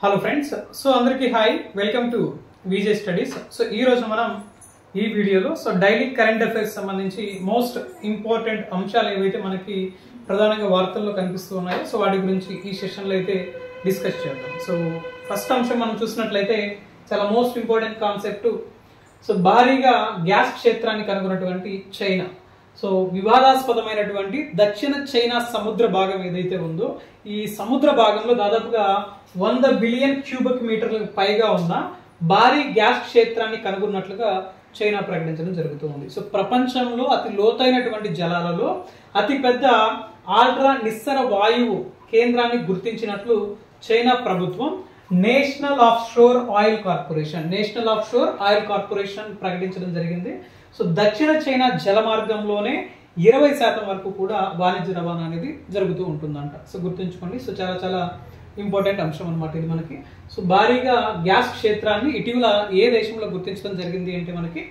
Hello friends, so అందరికీ hi, welcome to VJ studies. So ఈ రోజు మనం ఈ వీడియోలో డైలీ కరెంట్ అఫైర్స్ సంబంధించి మోస్ట్ ఇంపార్టెంట్ అంశాలు ఏవైతే మనకి ప్రధానంగా వార్తల్లో కనిపిస్తూ ఉన్నాయో సో వాటి గురించి ఈ సెషన్లో అయితే డిస్కస్ చేద్దాం. సో ఫస్ట్ అంశం మనం చూసినట్లయితే చాలా మోస్ట్ ఇంపార్టెంట్ కాన్సెప్ట్. సో భారీగా గ్యాస్ క్షేత్రాన్ని కనుగొన్నటువంటి చైనా. సో వివాదాస్పదమైనటువంటి దక్షిణ చైనా సముద్ర భాగం ఏదైతే ఉందో ఈ సముద్ర భాగంలో దాదాపుగా 100 బిలియన్ క్యూబిక్ మీటర్లకు పైగా ఉన్న భారీ గ్యాస్ క్షేత్రాన్ని కనుగొన్నట్లుగా చైనా ప్రకటించడం జరుగుతుంది. సో ప్రపంచంలో అతి లోతైనటువంటి జలాలలో అతి పెద్ద ఆల్ట్రా నిస్సర వాయువు కేంద్రాన్ని గుర్తించినట్లు చైనా ప్రభుత్వం national of sure oil corporation ప్రకటించడం జరిగింది. సో దక్షిణ చైనా జల మార్గంలోనే 20% వరకు కూడా వాణిజ్య రవాణా అనేది జరుగుతూ ఉంటుందంట. సో గుర్తుంచుకోండి. సో చాలా చాలా ఇంపార్టెంట్ అంశం అనమాట ఇది మనకి. సో భారీగా గ్యాస్ క్షేత్రాన్ని ఇటీవల ఏ దేశంలో గుర్తించడం జరిగింది అంటే మనకి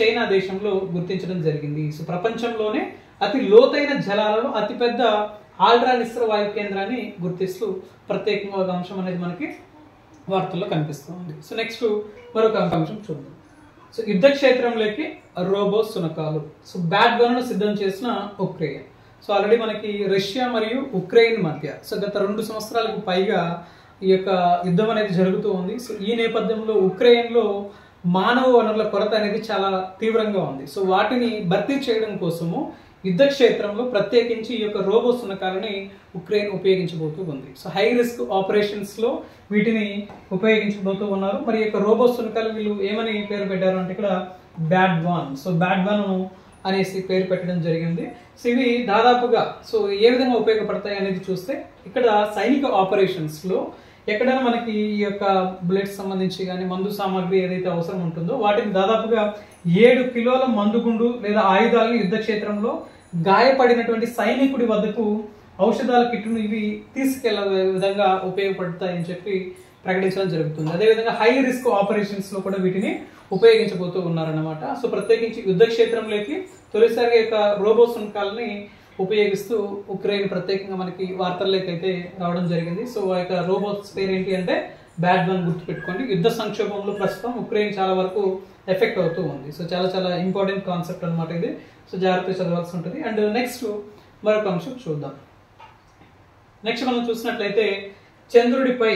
చైనా దేశంలో గుర్తించడం జరిగింది. సో ప్రపంచంలోనే అతి లోతైన జలాలలో అతిపెద్ద ఆల్ట్రా నిస్సర వాయు కేంద్రాన్ని గుర్తిస్తూ ప్రత్యేకంగా ఒక అంశం అనేది మనకి వార్తల్లో కనిపిస్తుంది. సో నెక్స్ట్ మరొక అంశం చూద్దాం. సో యుద్ధ క్షేత్రంలోకి రోబో సునకాలు. సో బ్యాట్ గన్ను సిద్ధం చేసిన ఉక్రెయిన్. సో ఆల్రెడీ మనకి రష్యా మరియు ఉక్రెయిన్ మధ్య గత 2 సంవత్సరాలకు పైగా ఈ యొక్క యుద్ధం అనేది జరుగుతూ ఉంది. సో ఈ నేపథ్యంలో ఉక్రెయిన్లో మానవ వనరుల కొరత అనేది చాలా తీవ్రంగా ఉంది. సో వాటిని భర్తీ చేయడం కోసము యుద్ధ క్షేత్రంలో ప్రత్యేకించి ఈ యొక్క రోబో సునకాలని ఉక్రెయిన్ ఉపయోగించబోతూ ఉంది. సో హై రిస్క్ ఆపరేషన్స్ లో వీటిని ఉపయోగించబోతూ ఉన్నారు. మరి ఈ యొక్క రోబో సునకాలు వీళ్ళు ఏమని పేరు పెట్టారు అంటే ఇక్కడ బ్యాడ్-1. సో బ్యాడ్-1 అనేసి పేరు పెట్టడం జరిగింది. సో ఇవి దాదాపుగా ఏ విధంగా ఉపయోగపడతాయి అనేది చూస్తే ఇక్కడ సైనిక ఆపరేషన్స్ లో ఎక్కడైనా మనకి ఈ యొక్క బుల్లెట్స్ సంబంధించి కానీ మందు సామాగ్రి ఏదైతే అవసరం ఉంటుందో వాటిని దాదాపుగా 7 కిలోల మందుగుండు లేదా ఆయుధాలను యుద్ధ క్షేత్రంలో గాయపడినటువంటి సైనికుడి వద్దకు ఔషధాల కిట్ను ఇవి తీసుకెళ్లే విధంగా ఉపయోగపడతాయని చెప్పి ప్రకటించడం జరుగుతుంది. అదేవిధంగా హై రిస్క్ ఆపరేషన్స్ లో కూడా వీటిని ఉపయోగించబోతూ ఉన్నారన్నమాట. సో ప్రత్యేకించి యుద్ధ క్షేత్రంలోకి తొలిసారిగా యొక్క రోబో సునకాలని ఉపయోగిస్తూ ఉక్రెయిన్ ప్రత్యేకంగా మనకి వార్తల్లోకి అయితే రావడం జరిగింది. సో ఆ యొక్క రోబోట్స్ పేరు ఏంటి అంటే బ్యాడ్-1 గుర్తుపెట్టుకోండి. యుద్ధ సంక్షోభంలో ప్రస్తుతం ఉక్రెయిన్ చాలా వరకు ఎఫెక్ట్ అవుతూ ఉంది. సో చాలా చాలా ఇంపార్టెంట్ కాన్సెప్ట్ అనమాట ఇది. సో జాగ్రత్తగా చదవాల్సి ఉంటుంది. అండ్ నెక్స్ట్ మరొక అంశం చూద్దాం. నెక్స్ట్ మనం చూసినట్లయితే చంద్రుడిపై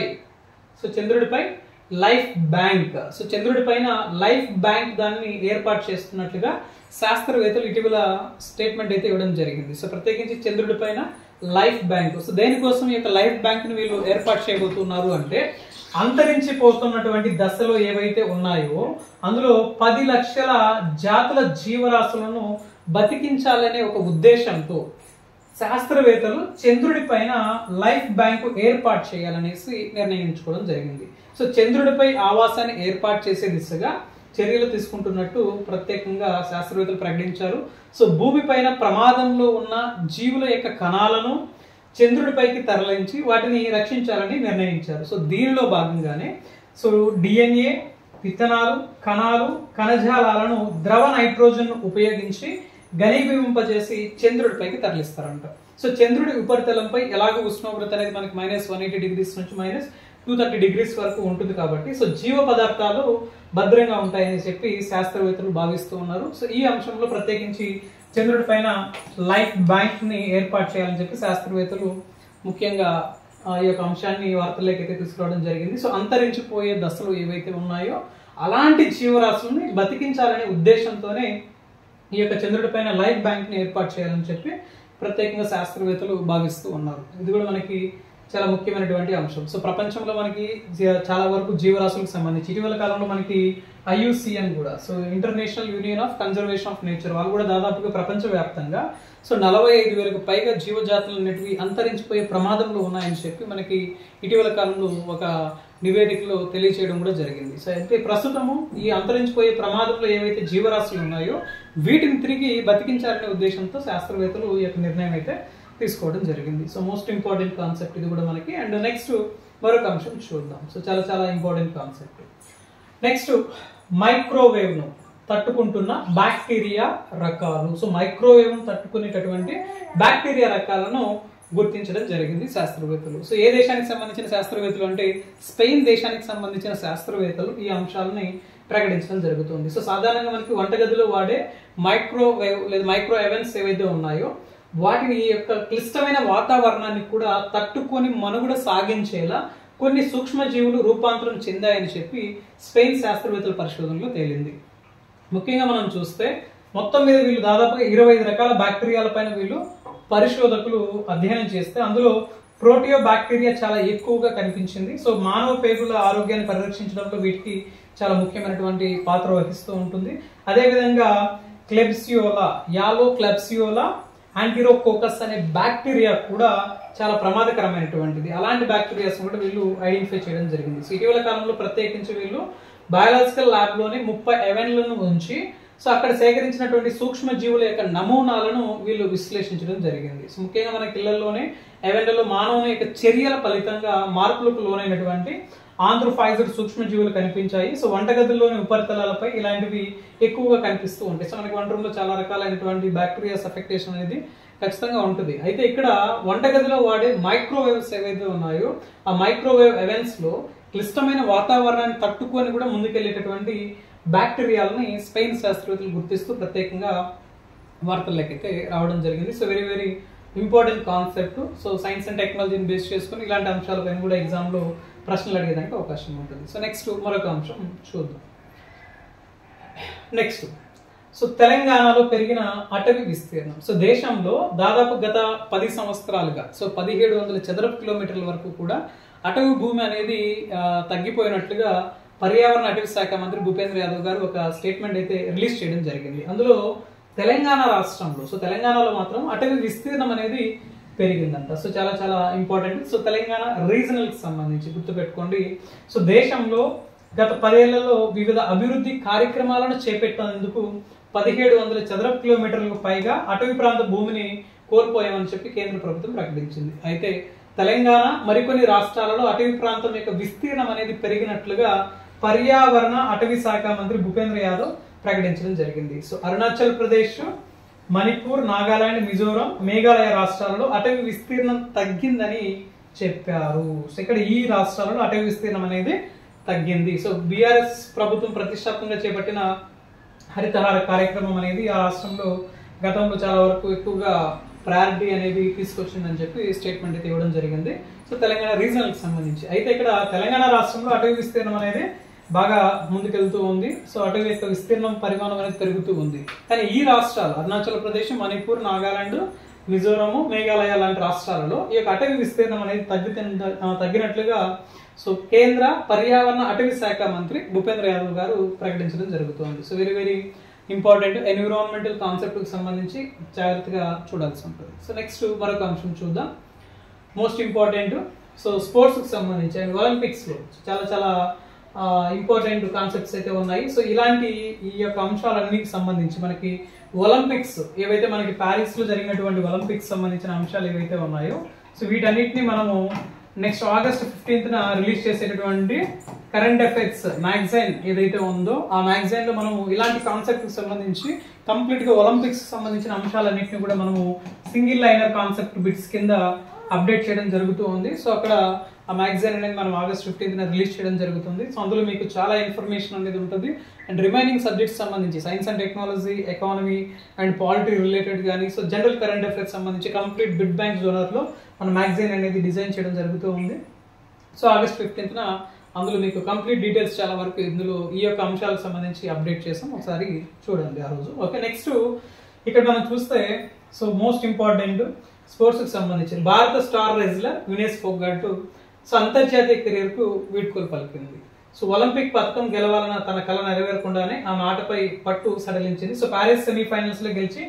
లైఫ్ బ్యాంక్. సో చంద్రుడి పైన లైఫ్ బ్యాంక్ దాన్ని ఏర్పాటు చేస్తున్నట్లుగా శాస్త్రవేత్తలు ఇటీవల స్టేట్మెంట్ అయితే ఇవ్వడం జరిగింది. సో ప్రత్యేకించి చంద్రుడి పైన లైఫ్ బ్యాంక్. సో దేనికోసం ఈ యొక్క లైఫ్ బ్యాంక్ ని వీళ్ళు ఏర్పాటు చేయబోతున్నారు అంటే అంతరించిపోతున్నటువంటి దశలో ఏవైతే ఉన్నాయో అందులో 10 లక్షల జాతుల జీవరాశులను బతికించాలనే ఒక ఉద్దేశంతో శాస్త్రవేత్తలు చంద్రుడి పైన లైఫ్ బ్యాంకు ఏర్పాటు చేయాలనేసి నిర్ణయించుకోవడం జరిగింది. సో చంద్రుడిపై ఆవాసాన్ని ఏర్పాటు చేసే దిశగా చర్యలు తీసుకుంటున్నట్టు ప్రత్యేకంగా శాస్త్రవేత్తలు ప్రకటించారు. సో భూమిపైన ప్రమాదంలో ఉన్న జీవుల యొక్క కణాలను చంద్రుడిపైకి తరలించి వాటిని రక్షించాలని నిర్ణయించారు. సో దీనిలో భాగంగానే డిఎన్ఏ, విత్తనాలు, కణాలు, కణజాలాలను ద్రవ నైట్రోజన్ ఉపయోగించి ఘనీభవింపజేసి చంద్రుడిపైకి తరలిస్తారంట. సో చంద్రుడి ఉపరితలంపై ఎలాగో ఉష్ణోగ్రత అనేది మనకి -180 డిగ్రీస్ నుంచి -230 డిగ్రీస్ వరకు ఉంటుంది కాబట్టి సో జీవ పదార్థాలు భద్రంగా ఉంటాయని చెప్పి శాస్త్రవేత్తలు భావిస్తూ ఉన్నారు. సో ఈ అంశంలో ప్రత్యేకించి చంద్రుడి పైన లైఫ్ బ్యాంక్ ని ఏర్పాటు చేయాలని చెప్పి శాస్త్రవేత్తలు ముఖ్యంగా ఈ యొక్క అంశాన్ని వార్తల్లోకి అయితే తీసుకురావడం జరిగింది. సో అంతరించిపోయే దశలు ఏవైతే ఉన్నాయో అలాంటి జీవరాశుల్ని బతికించాలనే ఉద్దేశంతోనే ఈ యొక్క చంద్రుడి పైన లైఫ్ బ్యాంక్ ని ఏర్పాటు చేయాలని చెప్పి ప్రత్యేకంగా శాస్త్రవేత్తలు భావిస్తూ ఉన్నారు. ఇది కూడా మనకి చాలా ముఖ్యమైనటువంటి అంశం. సో ప్రపంచంలో మనకి చాలా వరకు జీవరాశులకు సంబంధించి ఇటీవల కాలంలో మనకి IUCN కూడా international union of conservation of nature వాళ్ళు కూడా దాదాపుగా ప్రపంచవ్యాప్తంగా 45,000కు పైగా జీవజాతులు అనేటివి అంతరించిపోయే ప్రమాదంలో ఉన్నాయని చెప్పి మనకి ఇటీవల కాలంలో ఒక నివేదికలో తెలియచేయడం కూడా జరిగింది. సో అయితే ప్రస్తుతము ఈ అంతరించిపోయే ప్రమాదంలో ఏవైతే జీవరాశులు ఉన్నాయో వీటిని తిరిగి బతికించాలనే ఉద్దేశంతో శాస్త్రవేత్తలు ఈ యొక్క నిర్ణయం అయితే తీసుకోవడం జరిగింది. సో మోస్ట్ ఇంపార్టెంట్ కాన్సెప్ట్ ఇది కూడా మనకి. అండ్ నెక్స్ట్ మరొక అంశం చూద్దాం. సో చాలా చాలా ఇంపార్టెంట్ కాన్సెప్ట్. నెక్స్ట్ మైక్రోవేవ్ ను తట్టుకుంటున్న బ్యాక్టీరియా రకాలు. సో మైక్రోవేవ్ ను తట్టుకునేటటువంటి బ్యాక్టీరియా రకాలను గుర్తించడం జరిగింది శాస్త్రవేత్తలు. సో ఏ దేశానికి సంబంధించిన శాస్త్రవేత్తలు అంటే స్పెయిన్ దేశానికి సంబంధించిన శాస్త్రవేత్తలు ఈ అంశాలని ప్రకటించడం జరుగుతుంది. సో సాధారణంగా మనకి వంటగదిలో వాడే మైక్రోవేవ్ లేదా మైక్రో ఎవెన్స్ ఏవైతే ఉన్నాయో వాటిని ఈ యొక్క క్లిష్టమైన వాతావరణాన్ని కూడా తట్టుకొని మనుగడ సాగించేలా కొన్ని సూక్ష్మజీవులు రూపాంతరం చెందాయని చెప్పి స్పెయిన్ శాస్త్రవేత్తల పరిశోధనలో తేలింది. ముఖ్యంగా మనం చూస్తే మొత్తం మీద వీళ్ళు దాదాపుగా 25 రకాల బ్యాక్టీరియాల పైన వీళ్ళు పరిశోధకులు అధ్యయనం చేస్తే అందులో ప్రోటియో బ్యాక్టీరియా చాలా ఎక్కువగా కనిపించింది. సో మానవ పేగుల ఆరోగ్యాన్ని పరిరక్షించడంలో వీటికి చాలా ముఖ్యమైనటువంటి పాత్ర వహిస్తూ ఉంటుంది. అదేవిధంగా క్లెబ్సియోలా, యాలో క్లెబ్సియోలా యాంటీరోకోకస్ అనే బ్యాక్టీరియా కూడా చాలా ప్రమాదకరమైనటువంటిది. అలాంటి బ్యాక్టీరియాస్ కూడా వీళ్ళు ఐడెంటిఫై చేయడం జరిగింది. సో ఇటీవల కాలంలో ప్రత్యేకించి వీళ్ళు బయాలజికల్ ల్యాబ్ లోని 30 ఎవెన్లను ఉంచి సో అక్కడ సేకరించినటువంటి సూక్ష్మ జీవుల యొక్క నమూనాలను వీళ్ళు విశ్లేషించడం జరిగింది. సో ముఖ్యంగా మన ఇళ్లలోనే ఎవెన్లలో మానవుని యొక్క చర్యల ఫలితంగా మార్పులకు లోనైనటువంటి ఆంథ్రోఫైజ్డ్ సూక్ష్మజీవులు కనిపించాయి. సో వంటగదుల్లోని ఉపరితలాలపై ఇలాంటివి ఎక్కువగా కనిపిస్తూ ఉంటాయి. సో మనకి వంట రూమ్ లో చాలా రకాలైనటువంటి బ్యాక్టీరియాస్ అఫెక్టేషన్ అనేది ఖచ్చితంగా ఉంటుంది. అయితే ఇక్కడ వంటగదిలో వాడే మైక్రోవేవ్స్ ఏవైతే ఉన్నాయో ఆ మైక్రోవేవ్ ఎవెన్స్ లో క్లిష్టమైన వాతావరణాన్ని తట్టుకొని కూడా ముందుకెళ్లేటటువంటి బ్యాక్టీరియాలని స్పెయిన్ శాస్త్రవేత్తలు గుర్తిస్తూ ప్రత్యేకంగా వార్తల్లోకైతే రావడం జరిగింది. So very very important concept. So science and టెక్నాలజీని బేస్ చేసుకుని ఇలాంటి అంశాలపైన కూడా ఎగ్జామ్ లో ప్రశ్నలు అడిగేదానికి అవకాశం ఉంటుంది. సో నెక్స్ట్ మరొక అంశం చూద్దాం. నెక్స్ట్ సో తెలంగాణలో పెరిగిన అటవీ విస్తీర్ణం. సో దేశంలో దాదాపు గత 10 సంవత్సరాలుగా సో 1700 చదరపు కిలోమీటర్ల వరకు కూడా అటవీ భూమి అనేది తగ్గిపోయినట్లుగా పర్యావరణ అటవీ శాఖ మంత్రి భూపేంద్ర యాదవ్ గారు ఒక స్టేట్మెంట్ అయితే రిలీజ్ చేయడం జరిగింది. అందులో తెలంగాణ రాష్ట్రంలో సో తెలంగాణలో మాత్రం అటవీ విస్తీర్ణం అనేది పెరిగిందంట. సో చాలా చాలా ఇంపార్టెంట్. సో తెలంగాణ రీజనల్ కి సంబంధించి గుర్తుపెట్టుకోండి. సో దేశంలో గత 10 ఏళ్లలో వివిధ అభివృద్ధి కార్యక్రమాలను చేపట్టేందుకు 1700 చదరపు కిలోమీటర్లకు పైగా అటవీ ప్రాంత భూమిని కోల్పోయామని చెప్పి కేంద్ర ప్రభుత్వం ప్రకటించింది. అయితే తెలంగాణ మరికొన్ని రాష్ట్రాలలో అటవీ ప్రాంతం యొక్క విస్తీర్ణం అనేది పెరిగినట్లుగా పర్యావరణ అటవీ శాఖ మంత్రి భూపేంద్ర యాదవ్ ప్రకటించడం జరిగింది. సో అరుణాచల్ ప్రదేశ్, మణిపూర్, నాగాలాండ్, మిజోరాం, మేఘాలయ రాష్ట్రాలలో అటవీ విస్తీర్ణం తగ్గిందని చెప్పారు. సో ఇక్కడ ఈ రాష్ట్రాలలో అటవీ విస్తీర్ణం అనేది తగ్గింది. సో బీఆర్ఎస్ ప్రభుత్వం ప్రతిష్టాత్మకంగా చేపట్టిన హరితహార కార్యక్రమం అనేది ఆ రాష్ట్రంలో గతంలో చాలా వరకు ఎక్కువగా ప్రయారిటీ అనేది తీసుకొచ్చిందని చెప్పి స్టేట్మెంట్ అయితే ఇవ్వడం జరిగింది. సో తెలంగాణ రీజనల్ కి సంబంధించి అయితే ఇక్కడ తెలంగాణ రాష్ట్రంలో అటవీ విస్తీర్ణం అనేది బాగా ముందుకెళ్తూ ఉంది. సో అటవీ యొక్క విస్తీర్ణం పరిమాణం అనేది పెరుగుతూ ఉంది. కానీ ఈ రాష్ట్రాలు అరుణాచల్ ప్రదేశ్, మణిపూర్, నాగాలాండ్, మిజోరాము, మేఘాలయ లాంటి రాష్ట్రాలలో ఈ యొక్క అటవీ విస్తీర్ణం అనేది తగ్గినట్లుగా సో కేంద్ర పర్యావరణ అటవీ శాఖ మంత్రి భూపేంద్ర యాదవ్ గారు ప్రకటించడం జరుగుతుంది. So very very important environmental concept కి సంబంధించి జాగ్రత్తగా చూడాల్సి ఉంటుంది. సో నెక్స్ట్ మరొక అంశం చూద్దాం. మోస్ట్ ఇంపార్టెంట్ సో స్పోర్ట్స్ కి సంబంధించి అండ్ ఒలింపిక్స్ లో చాలా చాలా ఇంపార్టెంట్ కాన్సెప్ట్స్ అయితే ఉన్నాయి. సో ఇలాంటి ఈ యొక్క అంశాలన్నిటికి సంబంధించి మనకి ఒలింపిక్స్ ఏవైతే మనకి ప్యారిస్ లో జరిగినటువంటి ఒలింపిక్స్ సంబంధించిన అంశాలు ఏవైతే ఉన్నాయో సో వీటన్నిటిని మనము నెక్స్ట్ ఆగస్ట్ 15th రిలీజ్ చేసేటటువంటి కరెంట్ అఫైర్స్ మ్యాగజైన్ ఏదైతే ఉందో ఆ మ్యాగజైన్ లో మనము ఇలాంటి కాన్సెప్ట్ కి సంబంధించి కంప్లీట్ గా ఒలింపిక్స్ సంబంధించిన అంశాలన్నింటినీ కూడా మనము సింగిల్ లైనర్ కాన్సెప్ట్ బిట్స్ కింద అప్డేట్ చేయడం జరుగుతూ ఉంది. సో అక్కడ ఆ మ్యాగజైన్ అనేది మనం ఆగస్ట్ 15th రిలీజ్ చేయడం జరుగుతుంది. సో అందులో మీకు చాలా ఇన్ఫర్మేషన్ అనేది ఉంటుంది. అండ్ రిమైనింగ్ సబ్జెక్ట్స్ సంబంధించి science and technology, economy and polity related కానీ సో జనరల్ కరెంట్ అఫైర్స్ సంబంధించి కంప్లీట్ బిడ్ బ్యాంక్ జోనర్ లో మన మ్యాగజైన్ అనేది డిజైన్ చేయడం జరుగుతూ ఉంది. సో ఆగస్ట్ 15th అందులో మీకు కంప్లీట్ డీటెయిల్స్ చాలా వరకు ఇందులో ఈ యొక్క అంశాలకు సంబంధించి అప్డేట్ చేసాం. ఒకసారి చూడండి ఆ రోజు. ఓకే, నెక్స్ట్ ఇక్కడ మనం చూస్తే సో మోస్ట్ ఇంపార్టెంట్ స్పోర్ట్స్ కి సంబంధించి భారత star wrestler Vinesh Phogat so అంతర్జాతీయ కెరీర్ కు వీడ్కోలు పలికింది. సో ఒలింపిక్ పథకం గెలవాలన్న తన కళ నెరవేరకుండానే ఆ మాటపై పట్టు సడలించింది. సో ప్యారిస్ సెమీఫైనల్స్ లో గెలిచి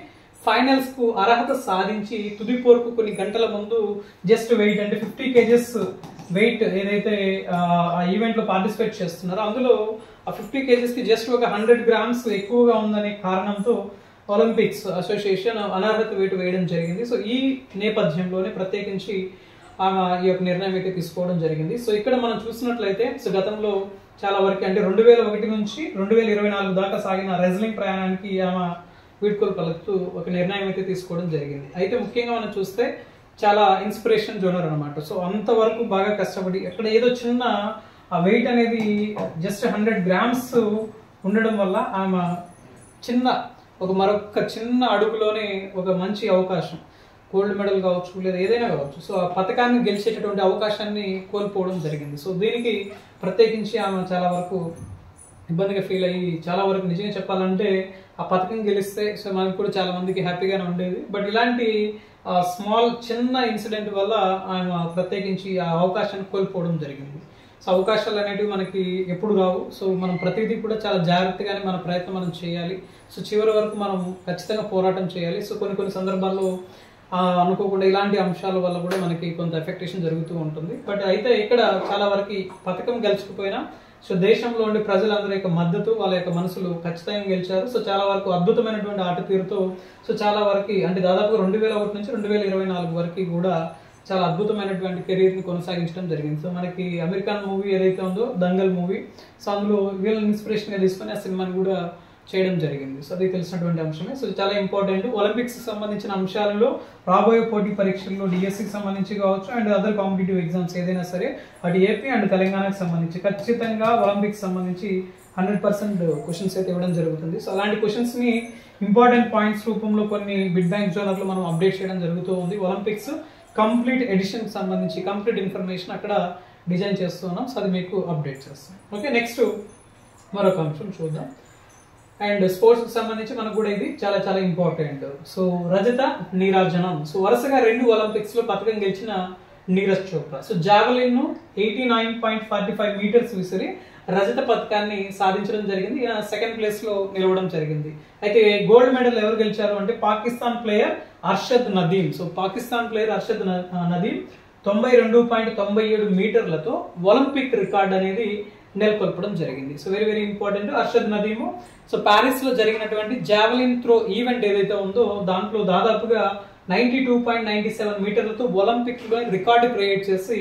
ఫైనల్స్ కు అర్హత సాధించి తుది పోరుకు కొన్ని గంటల ముందు జస్ట్ వెయిట్ అంటే 50 kgs వెయిట్ ఏదైతే ఆ ఈవెంట్ లో పార్టిసిపేట్ చేస్తున్నారో అందులో ఆ 50 kgs కి జస్ట్ ఒక 100 grams ఎక్కువగా ఉందనే కారణంతో ఒలింపిక్స్ అసోసియేషన్ అనర్హత వేటు వేయడం జరిగింది. సో ఈ నేపథ్యంలోనే ప్రత్యేకించి ఆమె ఈ యొక్క నిర్ణయం అయితే తీసుకోవడం జరిగింది. సో ఇక్కడ మనం చూసినట్లయితే సో గతంలో చాలా వరకు అంటే 2001 నుంచి 2024 దాకా సాగిన రెజ్లింగ్ ప్రయాణానికి ఆమె వీడ్కోలు పలుకుతూ ఒక నిర్ణయం అయితే తీసుకోవడం జరిగింది. అయితే ముఖ్యంగా మనం చూస్తే చాలా ఇన్స్పిరేషన్ జోనర్ అనమాట. సో అంతవరకు బాగా కష్టపడి అక్కడ ఏదో చిన్న ఆ వెయిట్ అనేది జస్ట్ 100 grams ఉండడం వల్ల ఆమె మరొక చిన్న అడుగులోనే ఒక మంచి అవకాశం, గోల్డ్ మెడల్ కావచ్చు లేదా ఏదైనా కావచ్చు, సో ఆ పథకాన్ని గెలిచేటటువంటి అవకాశాన్ని కోల్పోవడం జరిగింది. సో దీనికి ప్రత్యేకించి ఆమె చాలా వరకు ఇబ్బందిగా ఫీల్ అయ్యి, చాలా వరకు నిజంగా చెప్పాలంటే ఆ పథకం గెలిస్తే సో మనకు కూడా చాలా మందికి హ్యాపీగానే ఉండేది. బట్ ఇలాంటి చిన్న ఇన్సిడెంట్ వల్ల ఆయన ప్రత్యేకించి ఆ అవకాశాన్ని కోల్పోవడం జరిగింది. సో అవకాశాలు అనేటివి మనకి ఎప్పుడు రావు. సో మనం ప్రతిదీ కూడా చాలా జాగ్రత్తగానే మన ప్రయత్నం మనం చేయాలి. సో చివరి వరకు మనం ఖచ్చితంగా పోరాటం చేయాలి. సో కొన్ని సందర్భాల్లో అనుకోకుండా ఇలాంటి అంశాల వల్ల కూడా మనకి కొంత ఎఫెక్టేషన్ జరుగుతూ ఉంటుంది. బట్ అయితే ఇక్కడ చాలా వరకు పథకం గెలుచుకుపోయినా సో దేశంలో ఉండే ప్రజలందరి యొక్క మద్దతు, వాళ్ళ యొక్క మనసులు ఖచ్చితంగా గెలిచారు. సో చాలా వరకు అద్భుతమైనటువంటి ఆట తీరుతో సో చాలా వరకు అంటే దాదాపుగా 2001 నుంచి 2024 వరకు కూడా చాలా అద్భుతమైనటువంటి కెరీర్ని కొనసాగించడం జరిగింది. సో మనకి అమెరికన్ మూవీ ఏదైతే ఉందో దంగల్ మూవీ, సో అందులో వీళ్ళని ఇన్స్పిరేషన్గా తీసుకొని ఆ సినిమాని కూడా చేయడం జరిగింది. సో అది తెలిసినటువంటి అంశమే. సో చాలా ఇంపార్టెంట్. ఒలింపిక్స్ సంబంధించిన అంశాలలో రాబోయే పోటీ పరీక్షల్లో డిఎస్సికి సంబంధించి కావచ్చు అండ్ అదర్ కాంపిటేటివ్ ఎగ్జామ్స్ ఏదైనా సరే అటు ఏపీ అండ్ తెలంగాణకు సంబంధించి ఖచ్చితంగా ఒలింపిక్స్ సంబంధించి 100% క్వశ్చన్స్ అయితే ఇవ్వడం జరుగుతుంది. సో అలాంటి క్వశ్చన్స్ని ఇంపార్టెంట్ పాయింట్స్ రూపంలో కొన్ని బిడ్ బ్యాంక్ జోనర్లో మనం అప్డేట్ చేయడం జరుగుతూ ఉంది. ఒలింపిక్స్ కంప్లీట్ ఎడిషన్కి సంబంధించి కంప్లీట్ ఇన్ఫర్మేషన్ అక్కడ డిజైన్ చేస్తున్నాం. సో అది మీకు అప్డేట్ చేస్తాం. ఓకే, నెక్స్ట్ మరొక అంశం చూద్దాం. అండ్ స్పోర్ట్స్కి సంబంధించి మనకు కూడా ఇది చాలా చాలా ఇంపార్టెంట్. సో రజత నీరాజనం. సో వరుసగా 2 ఒలింపిక్స్లో పథకం గెలిచిన Neeraj Chopra. So javelin 89.45 metres విసిరి రజత పథకాన్ని సాధించడం జరిగింది. ఈయన సెకండ్ ప్లేస్లో నిలవడం జరిగింది. అయితే గోల్డ్ మెడల్ ఎవరు గెలిచారు అంటే Pakistan player Arshad Nadeem. So Pakistan player Arshad Nadeem 92.97 మీటర్లతో ఒలింపిక్ రికార్డ్ అనేది నెలకొల్పడం జరిగింది. So very very important. Arshad Nadeem so Paris లో జరిగినటువంటి జావెలిన్ త్రో ఈవెంట్ ఏదైతే ఉందో దాంట్లో దాదాపుగా 92.97 మీటర్లతో ఒలింపిక్ లో రికార్డు క్రియేట్ చేసి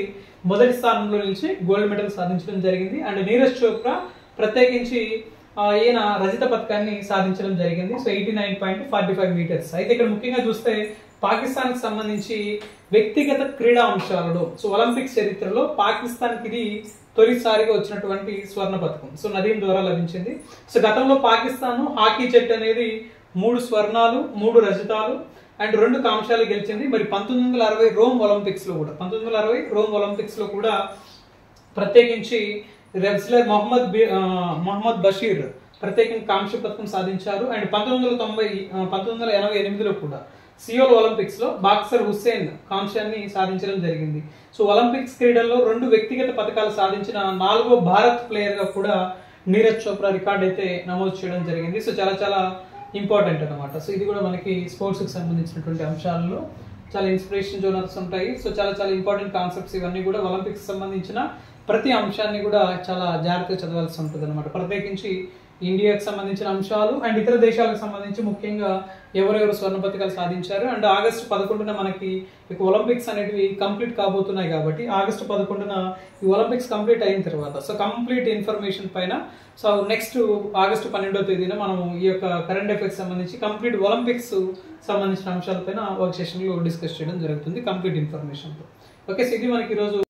మొదటి స్థానంలో నిలిచి గోల్డ్ మెడల్ సాధించడం జరిగింది. అండ్ నీరజ్ చోప్రా ప్రత్యేకించి ఈయన రజత పథకాన్ని సాధించడం జరిగింది. So 89.45 metres. అయితే ఇక్కడ ముఖ్యంగా చూస్తే పాకిస్తాన్ కి సంబంధించి వ్యక్తిగత క్రీడా అంశాలలో సో ఒలింపిక్స్ చరిత్రలో పాకిస్తాన్ కి ఇది తొలిసారిగా వచ్చినటువంటి స్వర్ణ పథకం. సో నదీం ద్వారా లభించింది. సో గతంలో పాకిస్తాన్ హాకీ జట్టు అనేది 3 స్వర్ణాలు 3 రజతాలు అండ్ 2 కాంస్యాలు గెలిచింది. మరి 1960 రోమ్ ఒలింపిక్స్ లో కూడా ప్రత్యేకించి రెస్లర్ మొహమ్మద్ బషీర్ ప్రత్యేకంగా కాంస్య పథకం సాధించారు. అండ్ 1988లో కూడా సియోల్ ఒలింపిక్స్ లో బాక్సర్ హుస్సేన్ కాంస్యాన్ని సాధించడం జరిగింది. సో ఒలింపిక్స్ క్రీడల్లో 2 వ్యక్తిగత పథకాలు సాధించిన 4వ భారత్ ప్లేయర్ గా కూడా నీరజ్ చోప్రా రికార్డ్ అయితే నమోదు చేయడం జరిగింది. సో చాలా చాలా ఇంపార్టెంట్ అనమాట. సో ఇది కూడా మనకి స్పోర్ట్స్ కి సంబంధించినటువంటి అంశాలలో చాలా ఇన్స్పిరేషన్ జోనర్స్ ఉంటాయి. సో చాలా చాలా ఇంపార్టెంట్ కాన్సెప్ట్స్ ఇవన్నీ కూడా ఒలింపిక్స్ సంబంధించిన ప్రతి అంశాన్ని కూడా చాలా జాగ్రత్తగా చదవాల్సి ఉంటుంది అనమాట. ప్రత్యేకించి ఇండియాకి సంబంధించిన అంశాలు అండ్ ఇతర దేశాలకు సంబంధించి ముఖ్యంగా ఎవరెవరు స్వర్ణ పథకాలు సాధించారు. అండ్ ఆగస్టు 11న మనకి ఒలింపిక్స్ అనేటివి కంప్లీట్ కాబోతున్నాయి కాబట్టి ఆగస్టు 11న ఈ ఒలింపిక్స్ కంప్లీట్ అయిన తర్వాత సో కంప్లీట్ ఇన్ఫర్మేషన్ పైన సో నెక్స్ట్ ఆగస్టు 12వ తేదీన మనం ఈ యొక్క కరెంట్ అఫైర్స్ సంబంధించి కంప్లీట్ ఒలింపిక్స్ సంబంధించిన అంశాలపైన వర్క్ సెషన్లో డిస్కస్ చేయడం జరుగుతుంది కంప్లీట్ ఇన్ఫర్మేషన్తో. ఓకే, సో ఇది మనకి ఈరోజు